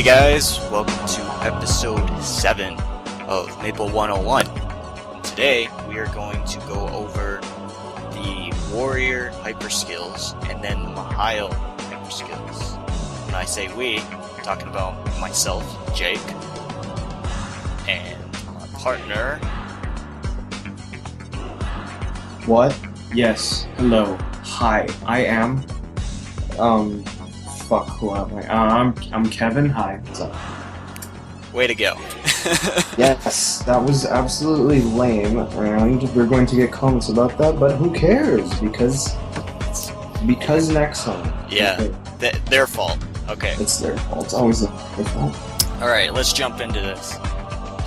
Hey guys, welcome to episode 7 of Maple 101. And today we are going to go over the Warrior hyper skills and then the Mihail hyper skills. When I say we, I'm talking about myself, Jake, and my partner. What? Yes. Hello. Hi. I am. Fuck. Who am I? I'm Kevin. Hi. What's up? Way to go. Yes, that was absolutely lame, and we're going to get comments about that. But who cares? Because NEXON. Yeah, their fault. Okay. It's their fault. It's always their fault. Alright, let's jump into this.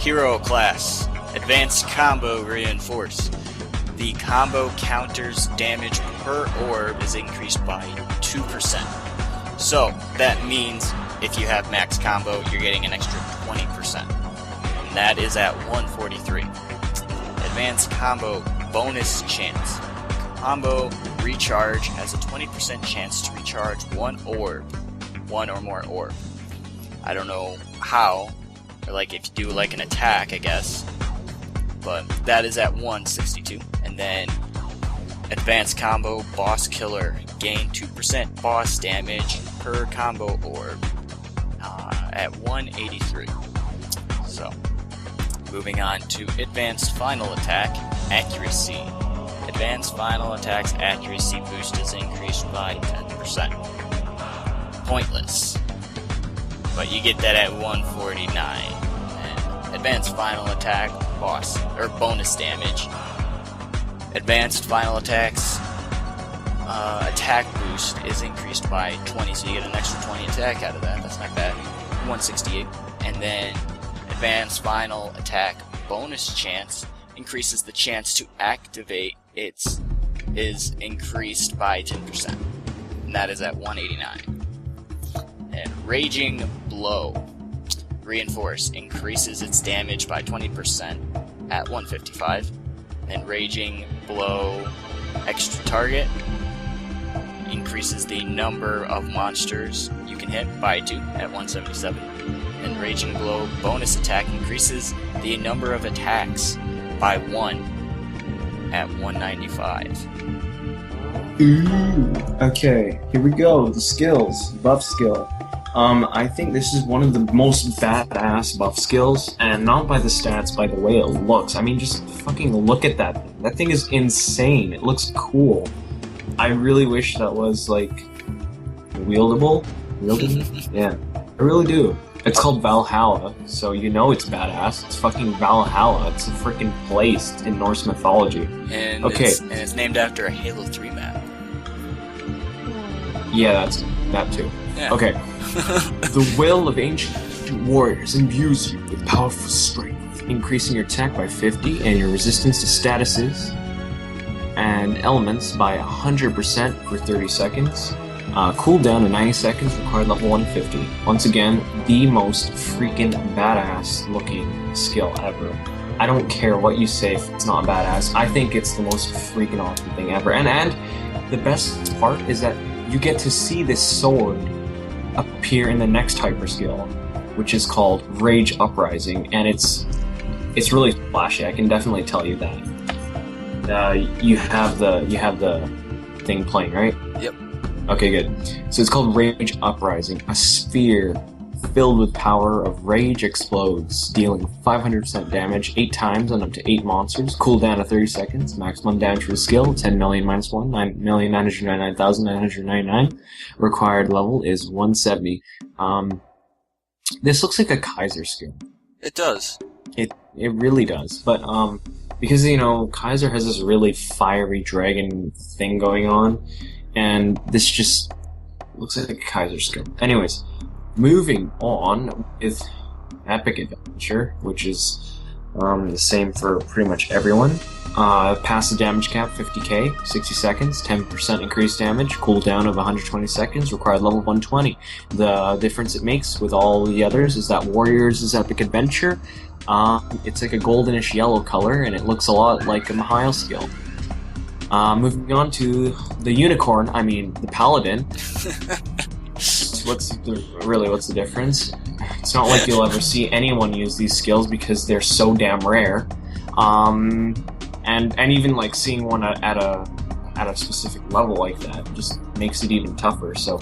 Hero class. Advanced combo reinforced. The combo counter's damage per orb is increased by 2%. So, that means if you have max combo, you're getting an extra 20%. And that is at 143. Advanced combo bonus chance. Combo recharge has a 20% chance to recharge one orb. One or more orb. I don't know how, or like if you do like an attack, I guess. But that is at 162. And then advanced combo boss killer, gain 2% boss damage per combo orb at 183. So moving on to advanced final attack accuracy. Advanced final attack's accuracy boost is increased by 10%. Pointless, but you get that at 149. And advanced final attack boss or bonus damage. Advanced final attacks attack boost is increased by 20, so you get an extra 20 attack out of that. That's not bad. 168. And then advanced final attack bonus chance increases the chance to activate its is increased by 10%. And that is at 189. And raging blow reinforce increases its damage by 20% at 155. And raging blow extra target increases the number of monsters you can hit by 2 at 177. And raging blow bonus attack increases the number of attacks by 1 at 195. Ooh. Okay, here we go. The skills. Buff skill. I think this is one of the most badass buff skills, and not by the stats, by the way it looks. I mean, just fucking look at that thing. That thing is insane. It looks cool. I really wish that was, like, wieldable? Yeah, I really do. It's called Valhalla, so you know it's badass. It's fucking Valhalla. It's a freaking place in Norse mythology. And, okay. It's named after a Halo 3 map. Yeah, that too. Yeah. Okay. The will of ancient warriors imbues you with powerful strength, increasing your attack by 50 and your resistance to statuses and elements by 100% for 30 seconds. Cooldown to 90 seconds, required level 150. Once again, the most freaking badass looking skill ever. I don't care what you say if it's not badass. I think it's the most freaking awesome thing ever. And the best part is that you get to see this sword appear in the next hyper skill, which is called Rage Uprising, and it's really flashy. I can definitely tell you that. You have the thing playing, right? Yep. Okay, good. So it's called Rage Uprising. A sphere filled with power of rage explodes, dealing 500% damage 8 times on up to 8 monsters. Cooldown of 30 seconds. Maximum damage for the skill 10 million minus 1, 9,999,999. Required level is 170. This looks like a Kaiser skill. It does. It really does. But because you know Kaiser has this really fiery dragon thing going on, and this just looks like a Kaiser skill. Anyways. Moving on with Epic Adventure, which is the same for pretty much everyone. Passive damage cap 50k, 60 seconds, 10% increased damage, cooldown of 120 seconds, required level 120. The difference it makes with all the others is that Warriors' Epic Adventure, it's like a goldenish yellow color, and it looks a lot like a Mihail skill. Moving on to the Unicorn, I mean the Paladin. what's the difference? It's not like you'll ever see anyone use these skills because they're so damn rare. And even like seeing one at a specific level like that just makes it even tougher. So,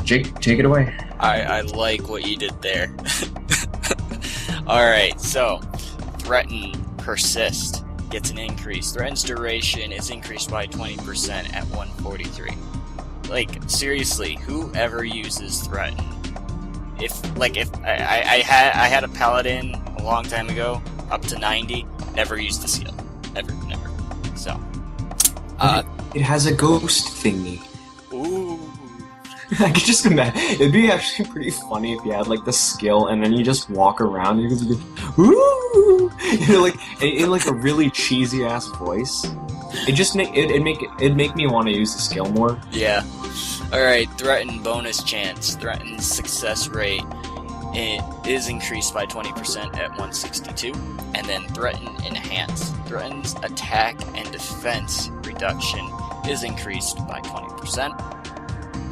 Jake, take it away. I like what you did there. Alright, so Threaten Persist gets an increase. Threaten's duration is increased by 20% at 143. Like, seriously, whoever uses Threaten? If I had a Paladin a long time ago, up to 90, never used the skill. Never. So. It has a ghost thingy. Ooh. I could just imagine. It'd be actually pretty funny if you had like the skill and then you just walk around and you just go, ooh, like in like a really cheesy ass voice. It'd make me want to use the skill more. Yeah. All right. Threaten bonus chance. Threaten success rate. It is increased by 20% at 162, and then Threaten Enhance. Threaten's attack and defense reduction is increased by 20%.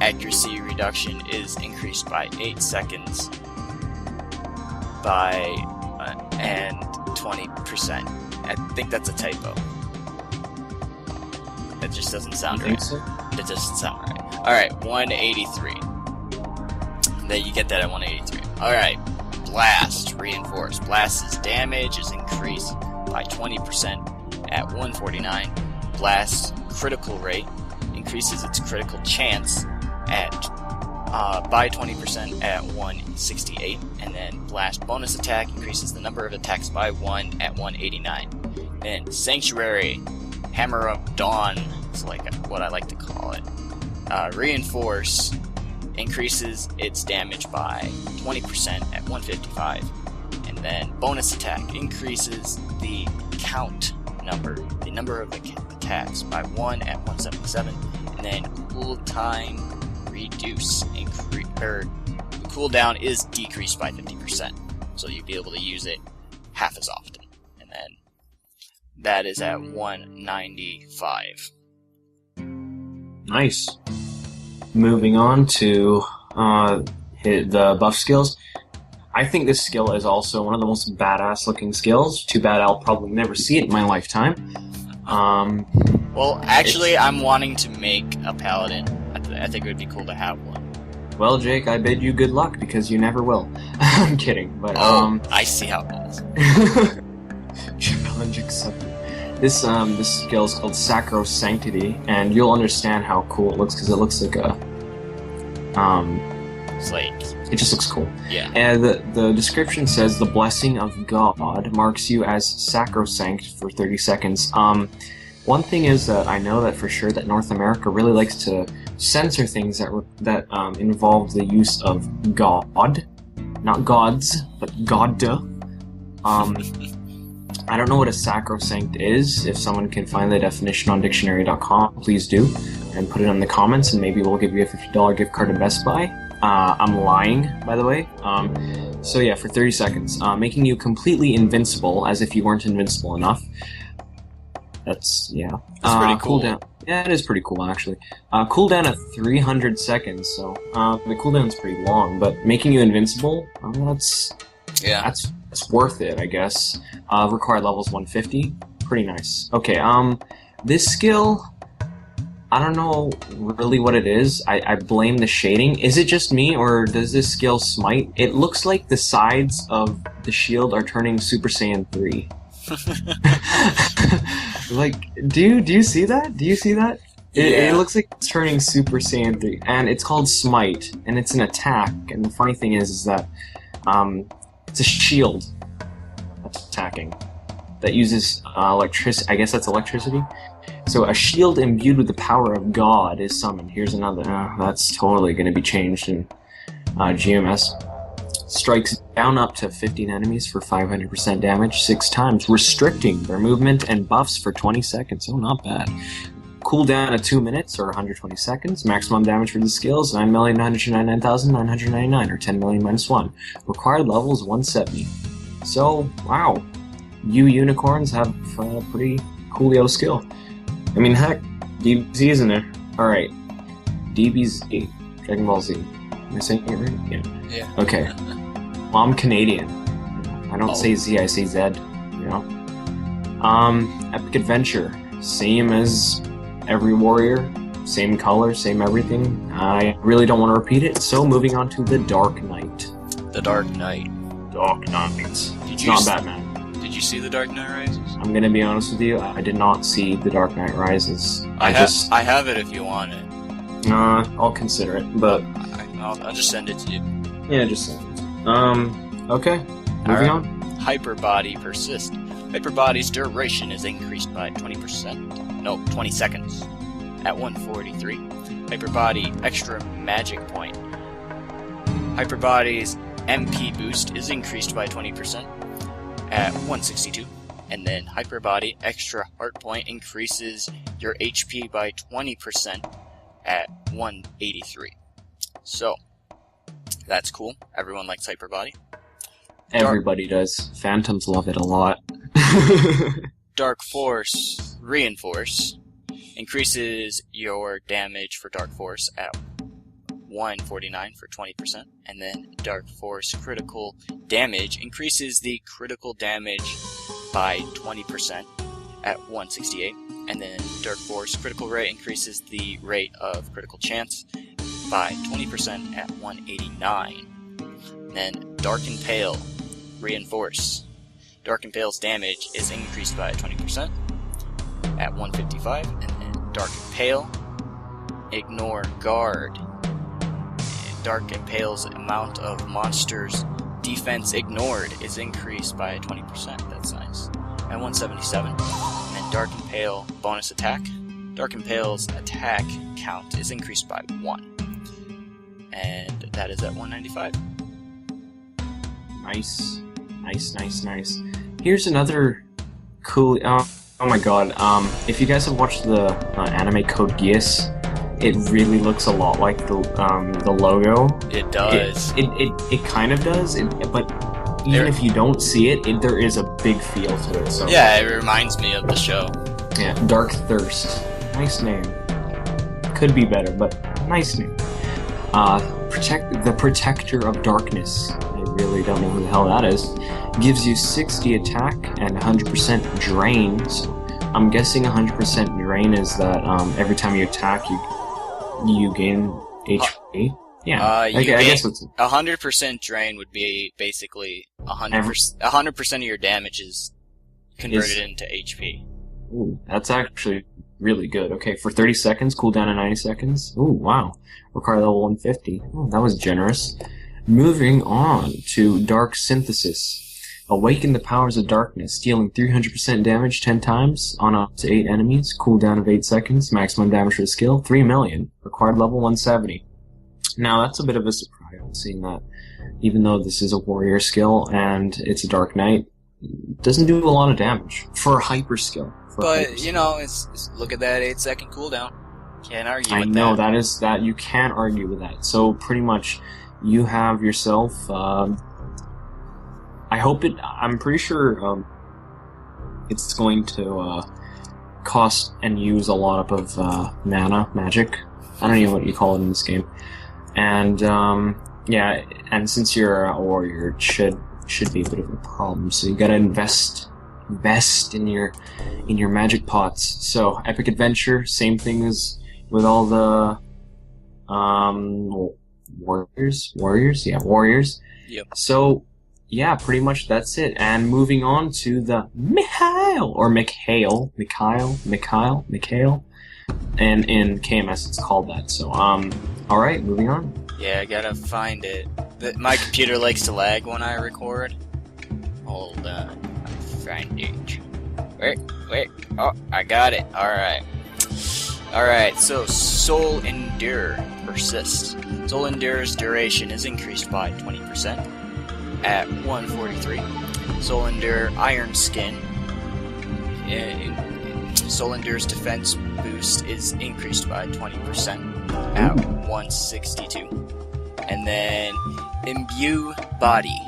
Accuracy reduction is increased by 8 seconds and 20%. I think that's a typo. That just doesn't sound right. So? It doesn't sound right. Alright, 183. Then you get that at 183. Alright, Blast Reinforced. Blast's damage is increased by 20% at 149. Blast critical rate increases its critical chance by 20% at 168, and then Blast bonus attack increases the number of attacks by 1 at 189. Then Sanctuary Hammer of Dawn is like what I like to call it. Reinforce increases its damage by 20% at 155, and then bonus attack increases the number of attacks by 1 at 177, and then cooldown reduce the cooldown is decreased by 50%, so you'll be able to use it half as often, and then that is at 195. Nice. Moving on to the buff skills. I think this skill is also one of the most badass looking skills. Too bad I'll probably never see it in my lifetime. Well, actually, I'm wanting to make a Paladin. I think it would be cool to have one. Well, Jake, I bid you good luck because you never will. I'm kidding, but I see how it is. Challenge accepted. This skill is called Sacrosanctity, and you'll understand how cool it looks because it looks like a It's like, it just looks cool. yeah. And the description says the blessing of God marks you as sacrosanct for 30 seconds. One thing is that I know that for sure that North America really likes to censor things that involve the use of God, not gods, but God. I don't know what a sacrosanct is. If someone can find the definition on dictionary.com, please do, and put it in the comments, and maybe we'll give you a $50 gift card to Best Buy. I'm lying, by the way. So yeah, for 30 seconds, making you completely invincible, as if you weren't invincible enough. That's pretty cool. Cooldown. Yeah, it is pretty cool, actually. Cooldown at 300 seconds, so the cooldown's pretty long, but making you invincible, that's worth it, I guess. Required levels 150. Pretty nice. Okay, this skill, I don't know really what it is. I blame the shading. Is it just me, or does this skill smite? It looks like the sides of the shield are turning Super Saiyan 3. Like, do you see that? Do you see that? It looks like it's turning Super Saiyan 3, and it's called Smite, and it's an attack, and the funny thing is that, it's a shield that's attacking, that uses electricity. I guess that's electricity? So a shield imbued with the power of God is summoned. Here's another. That's totally going to be changed in GMS. Strikes down up to 15 enemies for 500% damage 6 times, restricting their movement and buffs for 20 seconds. Oh, not bad. Cooldown at 2 minutes or 120 seconds. Maximum damage for the skills 9,999,999 or 10 million minus 1. Required level is 170. So, wow. You unicorns have a pretty coolio skill. I mean, heck, DBZ isn't there? Alright. DBZ. Dragon Ball Z. Am I saying it right? Yeah. Yeah. Okay. Well, I'm Canadian. I don't say Z, I say Z. You know. Epic Adventure. Same as every warrior. Same color, same everything. I really don't want to repeat it, so moving on to the Dark Knight. The Dark Knight. Dark Knight. It's not Batman. Did you see The Dark Knight Rises? I'm gonna be honest with you, I did not see The Dark Knight Rises. I have it if you want it. I'll consider it, but... I'll just send it to you. Yeah, just send it. Okay. Moving on. Hyper Body Persist. Hyper Body's duration is increased by 20%. No, 20 seconds. At 143. Hyper Body Extra Magic Point. Hyper Body's MP boost is increased by 20% at 162. And then Hyper Body Extra Heart Point increases your HP by 20% at 183. So, that's cool. Everyone likes Hyper Body. Everybody does. Phantoms love it a lot. Dark Force Reinforce increases your damage for Dark Force at 149 for 20%, and then Dark Force Critical Damage increases the critical damage by 20% at 168, and then Dark Force Critical Rate increases the rate of critical chance by 20% at 189. And then Dark and Pale Reinforce. Dark and Pale's damage is increased by 20% at 155, and then Dark and Pale Ignore Guard. Dark and Pale's amount of monsters defense ignored is increased by 20%. That's nice. At 177. And then Dark and Pale bonus attack. Dark and Pale's attack count is increased by 1. And that is at 195. Nice. Nice. Here's another cool... oh my god. If you guys have watched the anime Code Geass, it really looks a lot like the logo. It does. It kind of does, but even if you don't see it, there is a big feel to it. So yeah, it reminds me of the show. Yeah, Dark Thirst. Nice name. Could be better, but nice name. The Protector of Darkness. I really don't know who the hell that is. Gives you 60 attack and 100% drain. So I'm guessing 100% drain is that every time you attack, you gain HP. Yeah, I guess it's 100% drain would be basically 100% of your damage is converted into HP. Ooh, that's actually really good. Okay, for 30 seconds, cooldown in 90 seconds. Ooh, wow. Require level 150. Oh, that was generous. Moving on to Dark Synthesis. Awaken the powers of darkness, dealing 300% damage 10 times on up to 8 enemies. Cooldown of 8 seconds. Maximum damage for the skill, 3 million. Required level 170. Now, that's a bit of a surprise, seeing that even though this is a warrior skill and it's a Dark Knight, it doesn't do a lot of damage for a hyper skill. But, you know, it's look at that 8-second cooldown. Can't argue with that. I know, that you can't argue with that. So, pretty much, you have yourself, I'm pretty sure, it's going to, cost and use a lot of, mana, magic. I don't know what you call it in this game. And, yeah, and since you're a warrior, it should be a bit of a problem. So you gotta invest in your magic pots. So, Epic Adventure, same thing as with all the, warriors? Yeah, warriors. Yep. So, yeah, pretty much that's it. And moving on to the Mihail. And in KMS it's called that. So, alright, moving on. Yeah, I gotta find it. My computer likes to lag when I record. Hold on. Find it. Wait. Oh, I got it. Alright, so Soul Endure Persist. Soul Endure's duration is increased by 20% at 143. Soul Endure Iron Skin. Soul Endure's defense boost is increased by 20% at 162. And then Imbue Body.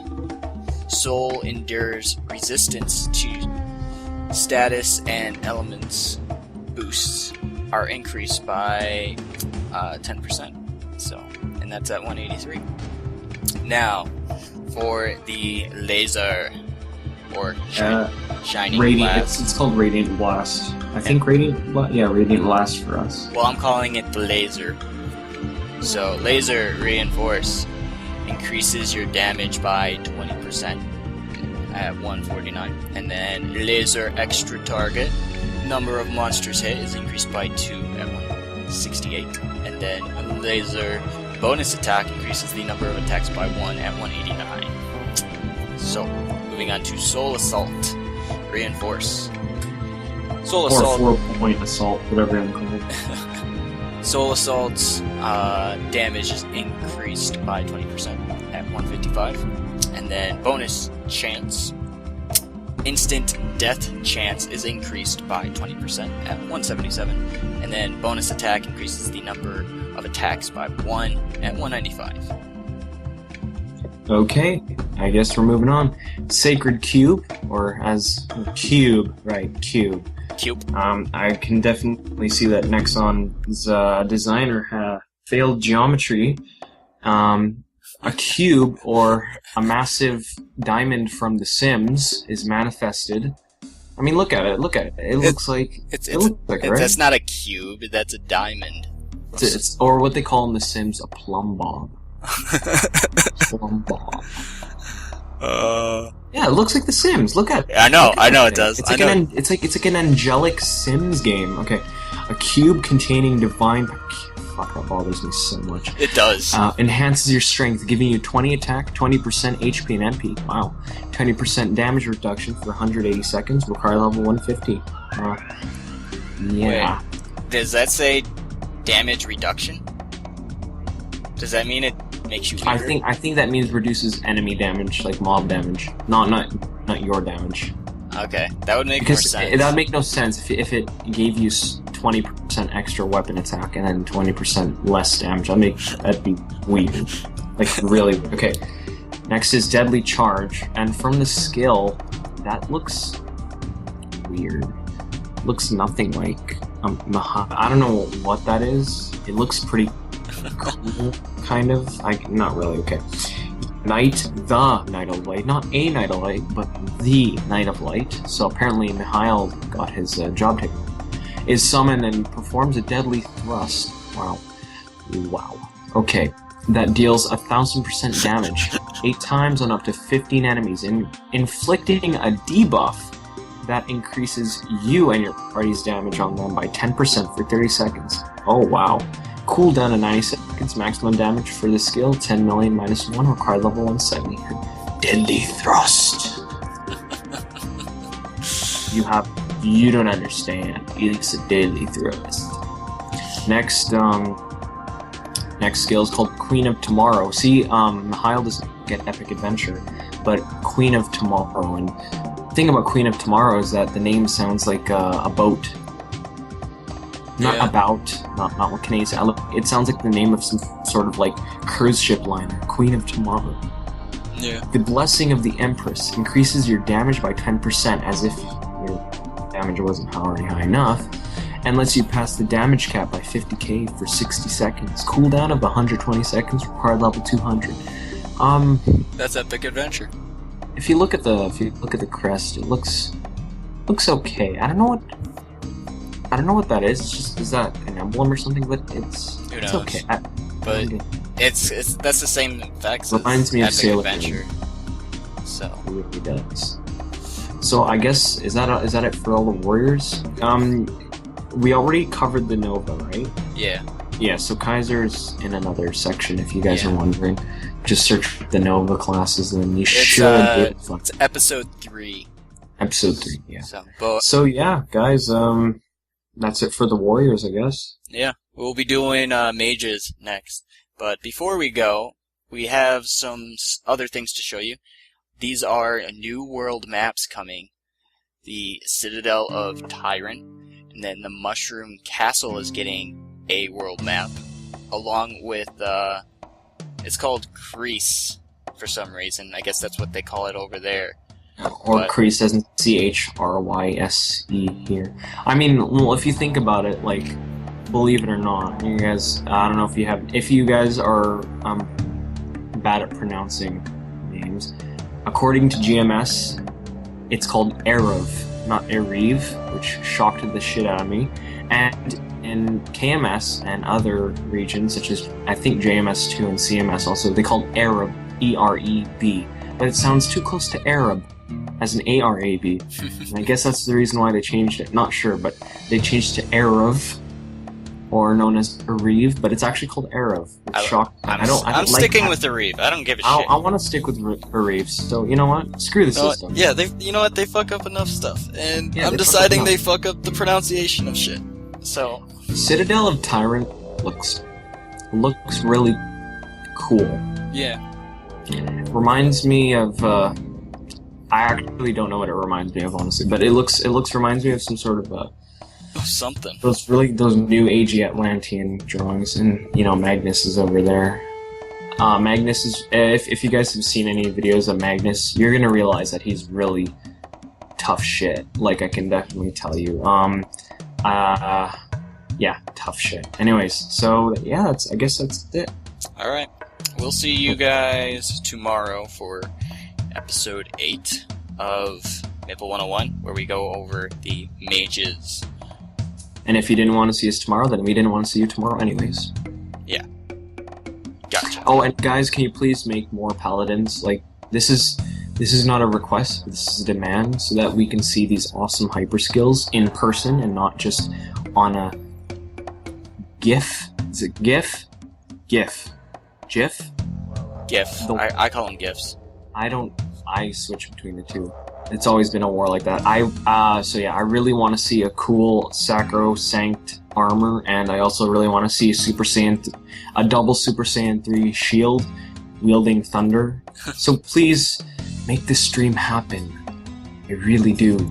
Soul Endure's resistance to status and elements boosts are increased by 10%. So, and and that's at 183. Now, for the laser, or shining Radiant. blast. It's called Radiant Blast. I think Radiant Blast for us. Well, I'm calling it the laser. So, laser reinforce increases your damage by 20% at 149. And then laser extra target, number of monsters hit is increased by 2 at 168. And then laser bonus attack increases the number of attacks by 1 at 189. So, moving on to Soul Assault. Reinforce. Soul Assault. Or 4-point assault, whatever you want to call it. Soul Assault's damage is increased by 20% at 155. And then bonus chance. Instant death chance is increased by 20% at 177. And then bonus attack increases the number of attacks by 1 at 195. Okay, I guess we're moving on. Sacred Cube, or as Cube, right, Cube. Cube. I can definitely see that Nexon's designer failed geometry. A cube, or a massive diamond from The Sims, is manifested. I mean, look at it. It looks like right? That's not a cube. That's a diamond. It's or what they call in The Sims, a plumb bob. Plumb bob. Yeah, it looks like The Sims. Look at it. I know it does. It's like an angelic Sims game. Okay, a cube containing divine. Fuck, that bothers me so much. It does. Enhances your strength, giving you 20 attack, 20% HP and MP. Wow. 20% damage reduction for 180 seconds. Require level 150. Yeah. Wait, does that say damage reduction? Does that mean it makes you weaker? I think that means reduces enemy damage, like mob damage, not your damage. Okay, that would make more sense. That would make no sense if it gave you 20% extra weapon attack and then 20% less damage. That'd be weird. Like, really. Okay. Next is Deadly Charge, and from the skill, that looks weird. Looks nothing like Mihail. I don't know what that is. It looks pretty cool, kind of. Not really. Okay. The Knight of Light, not a Knight of Light, but the Knight of Light. So apparently Mihail got his job taken. Is summoned and performs a deadly thrust. Wow. Okay, that deals 1,000% damage, 8 times on up to 15 enemies, inflicting a debuff that increases you and your party's damage on them by 10% for 30 seconds. Oh wow. Cooldown of 90 seconds, maximum damage for the skill, 10 million minus 1, required level 170. Deadly Thrust. You don't understand. It's a deadly thrust. Next skill is called Queen of Tomorrow. See, Mihail doesn't get Epic Adventure, but Queen of Tomorrow. And the thing about Queen of Tomorrow is that the name sounds like a boat. Not what Canadians say. It sounds like the name of some sort of like cruise ship liner. Queen of Tomorrow. Yeah. The Blessing of the Empress increases your damage by 10%, as if your damage wasn't already high enough, and lets you pass the damage cap by 50k for 60 seconds. Cooldown of 120 seconds, required level 200. That's Epic Adventure. If you look at the crest, it looks okay. I don't know what that is. Is that an emblem or something? But it's okay. That's the same effects. Reminds me of Epic Sailor Adventure. So it really does. So I guess is that it for all the warriors? We already covered the Nova, right? Yeah. Yeah. So Kaiser's in another section. If you guys are wondering, just search the Nova classes, and you should. It's episode 3. Episode 3. Yeah. So yeah, guys. That's it for the warriors, I guess. Yeah, we'll be doing mages next. But before we go, we have some other things to show you. These are new world maps coming. The Citadel of Tyrant, and then the Mushroom Castle is getting a world map, along with, it's called Crease for some reason. I guess that's what they call it over there. Or Crease as in Chryse here. I mean, well, if you think about it, like, believe it or not, you guys, I don't know if you guys are bad at pronouncing names. According to GMS, it's called Erev, not Erev, which shocked the shit out of me. And in KMS and other regions, such as I think JMS2 and CMS also, they call it Arab, E-R-E-B. But it sounds too close to Arab, as an A-R-A-B. And I guess that's the reason why they changed it. Not sure, but they changed to Erev, or known as Erev, but it's actually called Erev. It's shocked. I'm sticking with Erev. I don't give a shit. I want to stick with Erev. So you know what? Screw the system. Yeah, you know what? They fuck up enough stuff, and yeah, I'm deciding they fuck up the pronunciation of shit. So Citadel of Tyrant looks really cool. Yeah. Reminds me of. I actually don't know what it reminds me of, honestly, but it reminds me of some sort of something. Those new agey Atlantean drawings, and Magnus is over there. Magnus is if you guys have seen any videos of Magnus, you're gonna realize that he's really tough shit. Like, I can definitely tell you. Yeah, tough shit. Anyways, so yeah, I guess that's it. All right, we'll see you guys tomorrow for episode 8 of Maple 101, where we go over the mages. And if you didn't want to see us tomorrow, then we didn't want to see you tomorrow anyways. Yeah. Gotcha. Oh, and guys, can you please make more paladins? Like, this is not a request, this is a demand, so that we can see these awesome hyper skills in person and not just on a GIF. Is it GIF? GIF. GIF? GIF. I call them GIFs. I switch between the two. It's always been a war like that. So yeah, I really want to see a cool Sacrosanct armor, and I also really want to see a double Super Saiyan 3 shield wielding thunder. So please make this stream happen. I really do.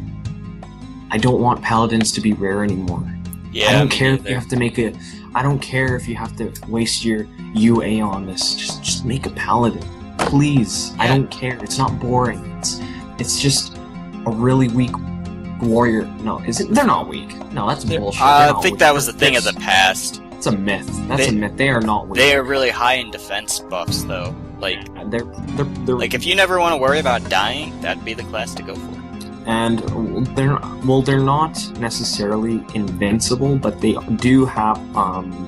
I don't want paladins to be rare anymore. Yeah, I don't care if you have to make it. I don't care if you have to waste your UA on this. Just make a paladin. Please, yeah. I don't care. It's not boring. It's just a really weak warrior. No, is it? They're not weak. No, that's bullshit. I think that was the thing of the past. It's a myth. That's a myth. They are not weak. They are really high in defense buffs, though. Like they're like, if you never want to worry about dying, that'd be the class to go for. And they're not necessarily invincible, but they do have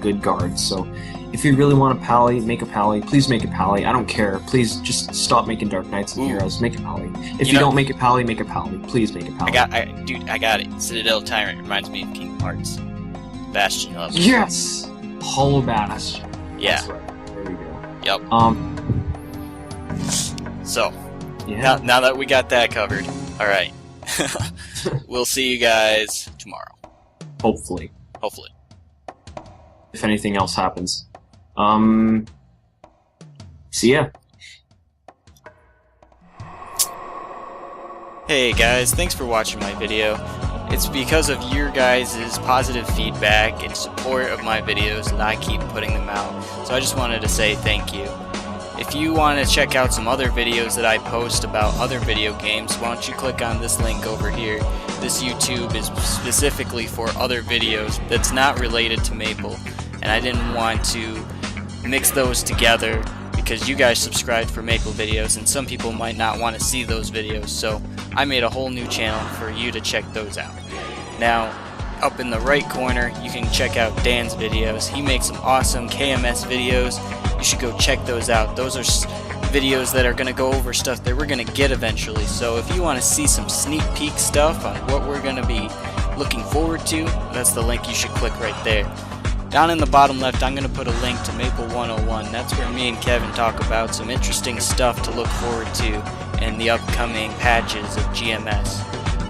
good guards. So if you really want a pally, make a pally. Please make a pally. I don't care. Please just stop making Dark Knights and Heroes. Make a pally. If you don't make a pally, make a pally. Please make a pally. I got it. Citadel Tyrant reminds me of Kingdom Hearts. Bastion level. Yes! Hollow Bastion. Yeah. That's right. There we go. Yep. So, yeah. Now that we got that covered, alright. We'll see you guys tomorrow. Hopefully. If anything else happens. See ya. Hey guys, thanks for watching my video. It's because of your guys' positive feedback and support of my videos that I keep putting them out. So I just wanted to say thank you. If you want to check out some other videos that I post about other video games, why don't you click on this link over here. This YouTube is specifically for other videos that's not related to Maple, and I didn't want to mix those together because you guys subscribed for Maple videos and some people might not want to see those videos, so I made a whole new channel for you to check those out. Now, up in the right corner, you can check out Dan's videos. He makes some awesome KMS videos. You should go check those out. Those are videos that are going to go over stuff that we're going to get eventually. So if you want to see some sneak peek stuff on what we're going to be looking forward to, that's the link you should click right there. Down in the bottom left, I'm going to put a link to Maple 101. That's where me and Kevin talk about some interesting stuff to look forward to in the upcoming patches of GMS.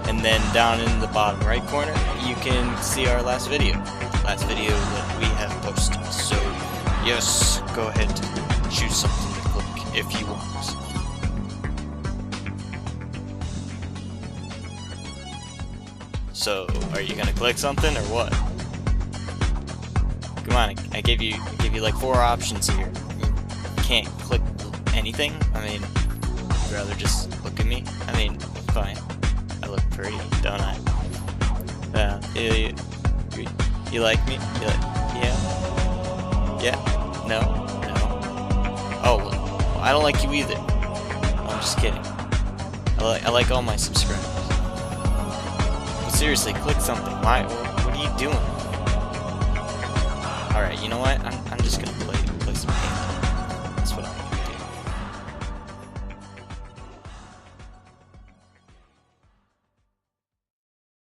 And then down in the bottom right corner, you can see our last video that we have posted. So yes, go ahead and choose something to click if you want. So, are you gonna click something or what? Come on, I gave you like 4 options here. You can't click anything? I mean, you'd rather just look at me? I mean, fine. I look pretty, don't I? You like me? You like Yeah? No? No? Oh, well, I don't like you either. I'm just kidding. I like all my subscribers. But seriously, click something. Why? What are you doing? Alright, you know what? I'm just gonna